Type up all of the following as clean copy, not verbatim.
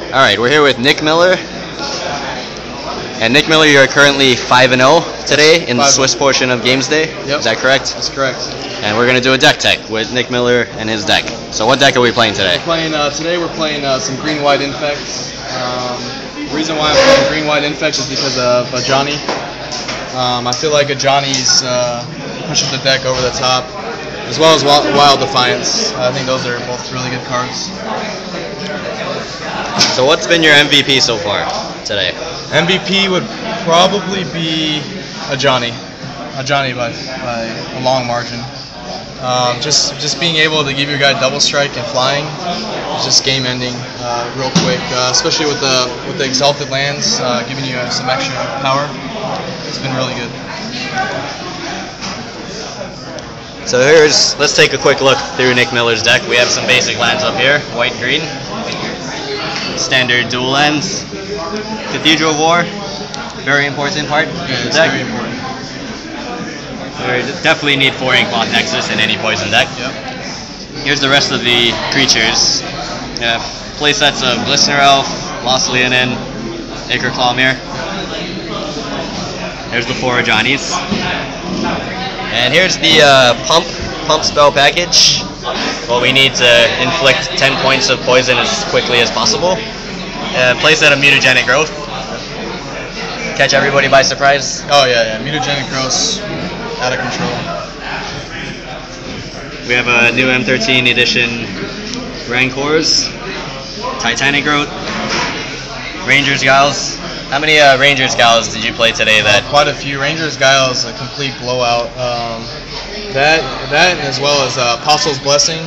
Alright, we're here with Nick Miller. And Nick Miller, you're currently 5-0 today in the Swiss portion of Games Day. Yep. Is that correct? That's correct. And we're going to do a deck tech with Nick Miller and his deck. So what deck are we playing today? Today we're playing some green-white Infect. The reason why I'm playing green-white Infect is because of Ajani. I feel like Ajani's pushes the deck over the top, as well as Wild Defiance. I think those are both really good cards. So what's been your MVP so far today? MVP would probably be Ajani by a long margin. Just being able to give your guy double strike and flying is just game ending real quick, especially with the exalted lands giving you some extra power. It's been really good. So let's take a quick look through Nick Miller's deck. We have some basic lands up here, white, green, standard dual lands, Cathedral of War, very important part of the deck. Very important. We definitely need 4 Inkmoth Nexus in any poison deck. Yep. Here's the rest of the creatures. Play sets of Glistener Elf, Lost Leonin, Acre Clawmere. There's the 4 Ajani's. And here's the pump spell package. Well, we need to inflict 10 points of poison as quickly as possible. Play set of Mutagenic Growth. Catch everybody by surprise. Oh yeah. Mutagenic Growth, out of control. We have a new M13 edition Rancors, Titanic Growth, Ranger's Gals. How many Ranger's Gals did you play today? Quite a few. Ranger's Gals, a complete blowout. That as well as Apostle's Blessing.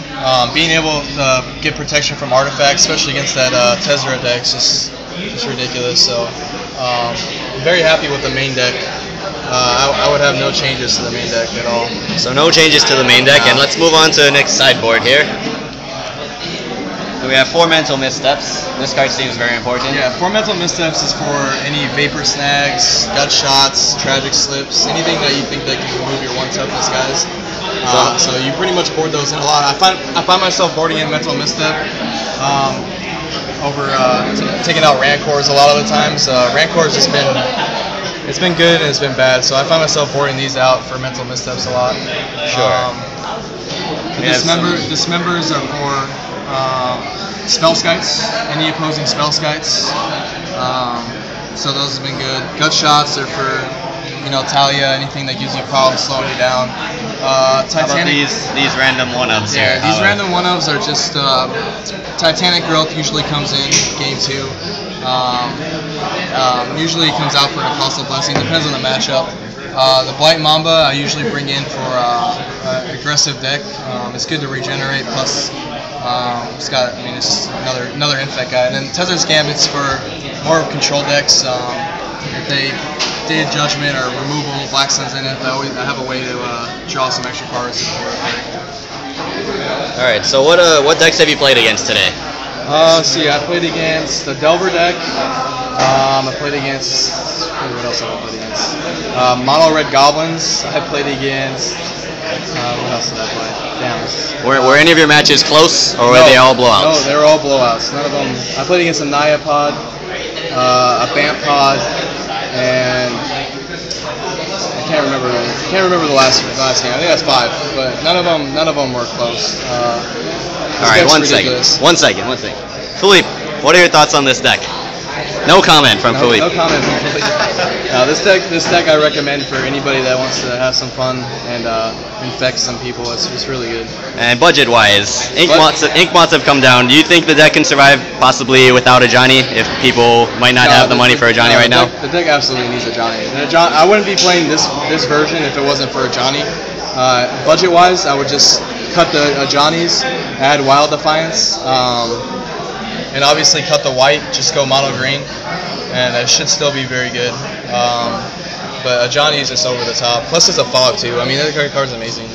Being able to get protection from artifacts, especially against that Tezzera deck, is just ridiculous. So very happy with the main deck. I would have no changes to the main deck at all. So no changes to the main deck, and let's move on to the next sideboard here. We have 4 Mental Missteps. This card seems very important. Yeah, 4 Mental Missteps is for any Vapor Snags, Gut Shots, Tragic Slips, anything that you think that can remove your 1 toughness guys. So you pretty much board those in a lot. I find myself boarding in Mental Misstep over taking out Rancors a lot of the times. Rancor's just been... It's been good and it's been bad, so I find myself boarding these out for Mental Missteps a lot. Sure. Dismembers are for spell skites, any opposing spell skites. So those have been good. Gut Shots are for, Talia, anything that gives you problems slowing you down. Titanic. How about these random 1-ups here? Yeah, these random 1-ups are just Titanic Growth usually comes in game 2. Usually it comes out for an Apostle Blessing, depends on the matchup. The Blight Mamba I usually bring in for an aggressive deck. It's good to regenerate, plus it's just another Infect guy. And then Tezzera's Gambit's for more control decks. If they Day of Judgment or removal, Black Sun's in it, I have a way to draw some extra cards. Alright, so what decks have you played against today? I played against the Delver deck. I played against... What else have I played against? Mono Red Goblins. I played against... what else did I play? Damn. Were any of your matches close, or were they all blowouts? No, they were all blowouts. None of them... I played against a Naya Pod, a Bamp Pod, and... I can't remember the last game. I think that's 5, but none of them were close. Alright, one second. Philippe, what are your thoughts on this deck? No comment from Philippe. No comment from Philippe. This deck I recommend for anybody that wants to have some fun and infect some people. It's really good. And budget-wise, Inkmoths have come down. Do you think the deck can survive possibly without Ajani if people might not have the money for Ajani right now? The deck absolutely needs Ajani. I wouldn't be playing this version if it wasn't for Ajani. Budget-wise, I would just cut the Ajani's, add Wild Defiance, and obviously cut the white, just go mono green, and it should still be very good. But Ajani's just over the top. Plus it's a fog too. I mean, that card's amazing.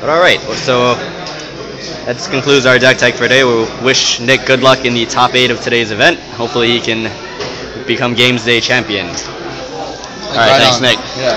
But alright, so that concludes our deck tech for today. We wish Nick good luck in the top 8 of today's event. Hopefully he can become Games Day champion. Alright, thanks Nick. Yeah.